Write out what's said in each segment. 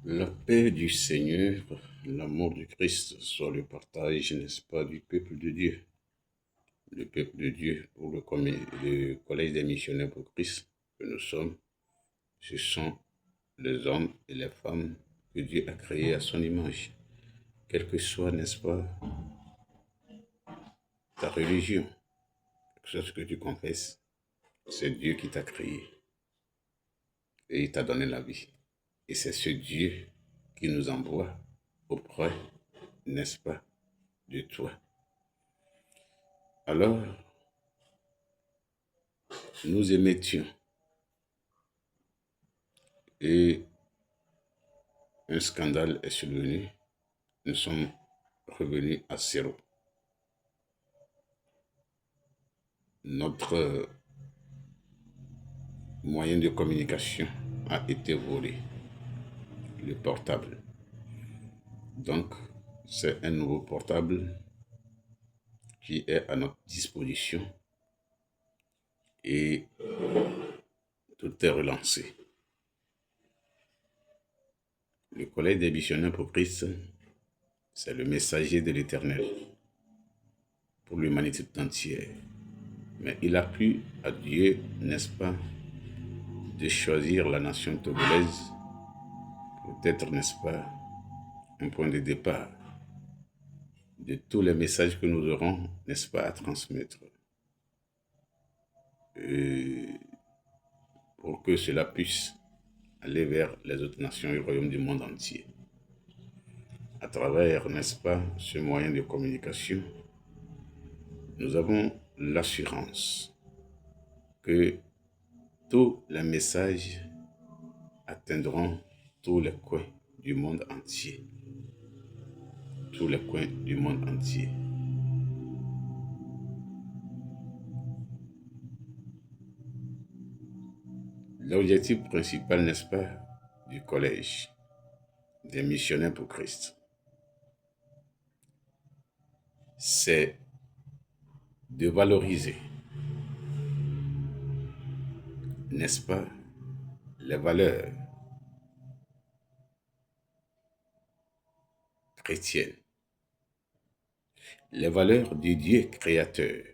La paix du Seigneur, l'amour du Christ soit le partage, n'est-ce pas, du peuple de Dieu. Le peuple de Dieu pour le collège des missionnaires pour Christ que nous sommes, ce sont les hommes et les femmes que Dieu a créés à son image. Quelle que soit, n'est-ce pas, ta religion, que ce soit ce que tu confesses, c'est Dieu qui t'a créé et il t'a donné la vie. Et c'est ce Dieu qui nous envoie auprès, n'est-ce pas, de toi. Alors, nous émettions et un scandale est survenu. Nous sommes revenus à zéro. Notre moyen de communication a été volé, le portable. Donc, c'est un nouveau portable qui est à notre disposition et tout est relancé. Le collège des missionnaires pour Christ, c'est le messager de l'Éternel pour l'humanité tout entière. Mais il a plu à Dieu, n'est-ce pas, de choisir la nation togolaise pour être, n'est-ce pas, un point de départ de tous les messages que nous aurons, n'est-ce pas, à transmettre. Et pour que cela puisse aller vers les autres nations et royaumes du monde entier. À travers, n'est-ce pas, ce moyen de communication, nous avons l'assurance que tous les messages atteindront tous les coins du monde entier. Tous les coins du monde entier. L'objectif principal, n'est-ce pas, du collège des missionnaires pour Christ, c'est de valoriser, n'est-ce pas, les valeurs chrétiennes, les valeurs du Dieu créateur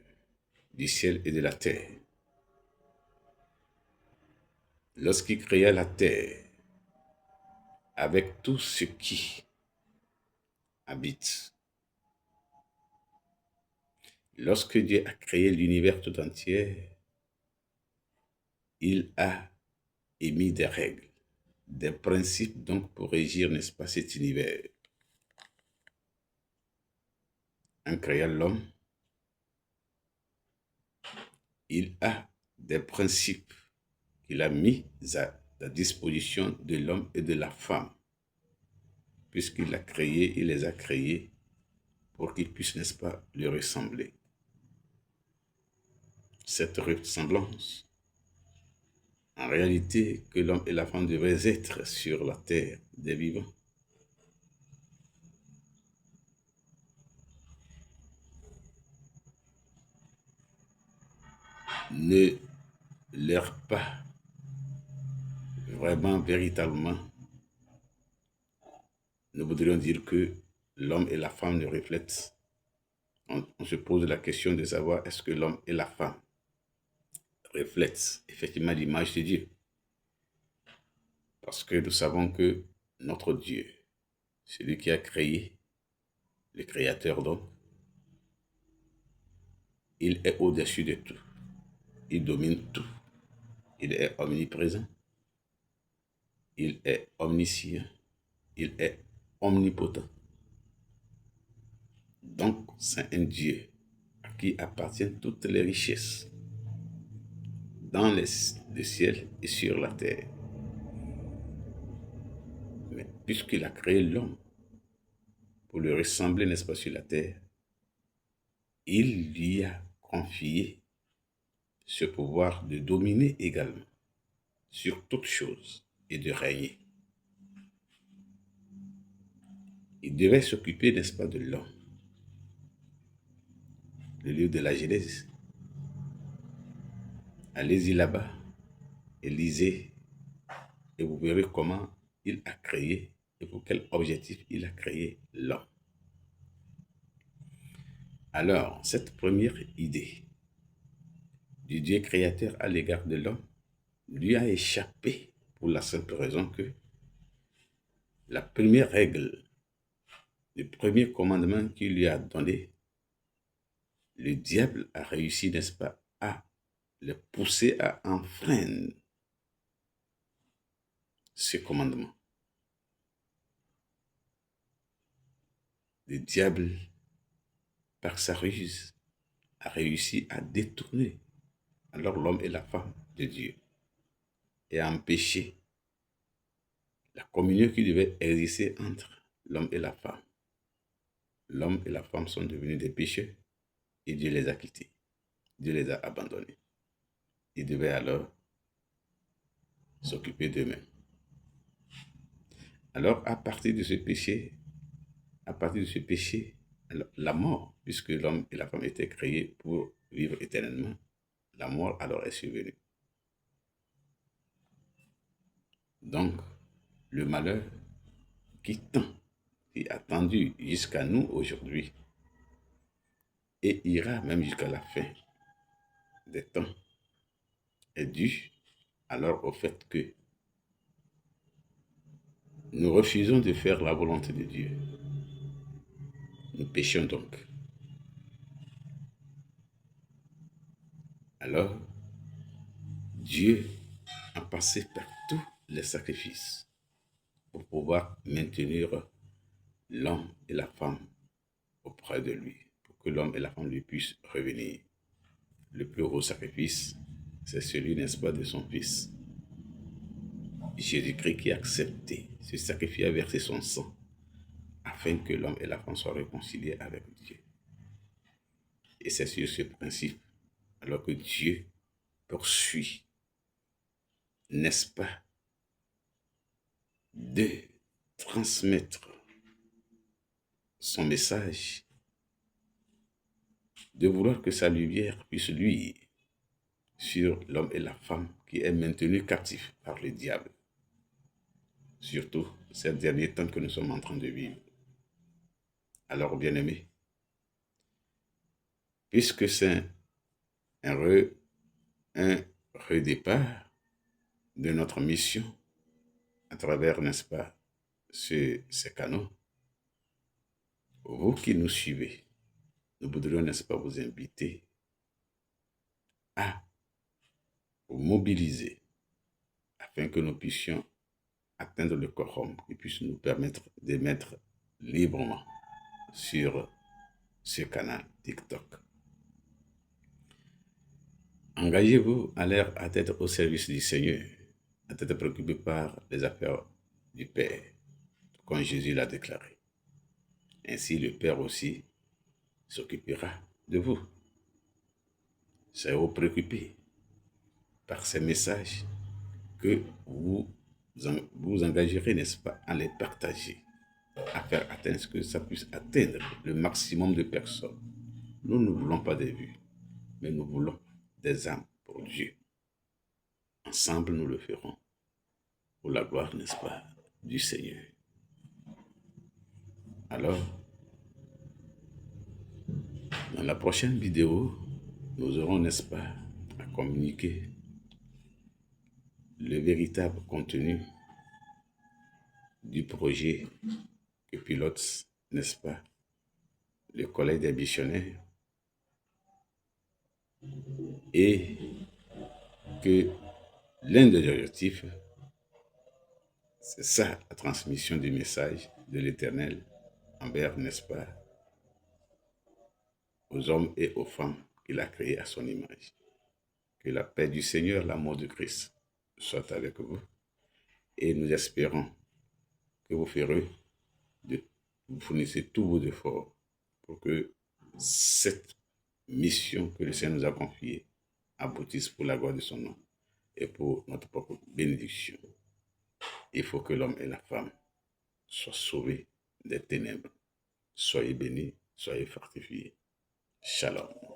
du ciel et de la terre. Lorsqu'il créa la terre avec tout ce qui habite, lorsque Dieu a créé l'univers tout entier, il a émis des règles, des principes donc pour régir, n'est-ce pas, cet univers. En créant l'homme, il a des principes qu'il a mis à la disposition de l'homme et de la femme. Puisqu'il l'a créé, il les a créés pour qu'ils puissent, n'est-ce pas, lui ressembler. Cette ressemblance, en réalité, que l'homme et la femme devaient être sur la terre des vivants. Ne leur pas vraiment, véritablement, nous voudrions dire que l'homme et la femme ne reflètent. On se pose la question de savoir est-ce que l'homme et la femme reflètent effectivement l'image de Dieu. Parce que nous savons que notre Dieu, celui qui a créé, le créateur donc, il est au-dessus de tout. Il domine tout. Il est omniprésent. Il est omniscient. Il est omnipotent. Donc, c'est un Dieu à qui appartiennent toutes les richesses dans le ciel et sur la terre. Mais puisqu'il a créé l'homme pour le ressembler, n'est-ce pas, sur la terre, il lui a confié ce pouvoir de dominer également sur toutes choses et de régner. Il devait s'occuper, n'est-ce pas, de l'homme. Le livre de la Genèse. Allez-y là-bas et lisez et vous verrez comment il a créé et pour quel objectif il a créé l'homme. Alors, cette première idée du Dieu créateur à l'égard de l'homme lui a échappé pour la simple raison que la première règle, le premier commandement qu'il lui a donné, le diable a réussi, n'est-ce pas, à le pousser à enfreindre ce commandement. Le diable, par sa ruse, a réussi à détourner alors l'homme et la femme de Dieu et à empêcher la communion qui devait exister entre l'homme et la femme. L'homme et la femme sont devenus des pécheurs et Dieu les a quittés. Dieu les a abandonnés. Ils devaient alors s'occuper d'eux-mêmes. Alors, à partir de ce péché, alors, la mort, puisque l'homme et la femme étaient créés pour vivre éternellement, la mort alors est survenue. Donc, le malheur qui a tendu jusqu'à nous aujourd'hui et ira même jusqu'à la fin des temps, est dû alors au fait que nous refusons de faire la volonté de Dieu. Nous péchons donc. Alors, Dieu a passé par tous les sacrifices pour pouvoir maintenir l'homme et la femme auprès de lui, pour que l'homme et la femme lui puissent revenir. Le plus gros sacrifice, c'est celui, n'est-ce pas, de son Fils. Jésus-Christ qui a accepté ce sacrifice, a versé son sang, afin que l'homme et la femme soient réconciliés avec Dieu. Et c'est sur ce principe, alors que Dieu poursuit, n'est-ce pas, de transmettre son message, de vouloir que sa lumière puisse luire sur l'homme et la femme qui est maintenu captif par le diable. Surtout ces derniers temps que nous sommes en train de vivre. Alors, bien-aimés, puisque c'est un redépart de notre mission à travers, n'est-ce pas, ces canaux, vous qui nous suivez, nous voudrions, n'est-ce pas, vous inviter à vous mobiliser afin que nous puissions atteindre le quorum qui puisse nous permettre d'émettre librement sur ce canal TikTok. Engagez-vous à être au service du Seigneur, à être préoccupé par les affaires du Père, comme Jésus l'a déclaré. Ainsi, le Père aussi s'occupera de vous. Soyez vous préoccupés par ces messages que vous engagerez, n'est-ce pas, à les partager, à faire atteindre ce que ça puisse atteindre le maximum de personnes. Nous ne voulons pas des vues, mais nous voulons des âmes pour Dieu. Ensemble, nous le ferons pour la gloire, n'est-ce pas, du Seigneur. Alors, dans la prochaine vidéo, nous aurons, n'est-ce pas, à communiquer le véritable contenu du projet que pilote, n'est-ce pas, le collège des missionnaires et que l'un des objectifs, c'est ça, la transmission du message de l'Éternel envers, n'est-ce pas, aux hommes et aux femmes qu'il a créés à son image. Que la paix du Seigneur, l'amour de Christ soit avec vous et nous espérons que vous vous fournissez tous vos efforts pour que cette mission que le Seigneur nous a confiée aboutisse pour la gloire de son nom et pour notre propre bénédiction. Il faut que l'homme et la femme soient sauvés des ténèbres. Soyez bénis, soyez fortifiés. Shalom.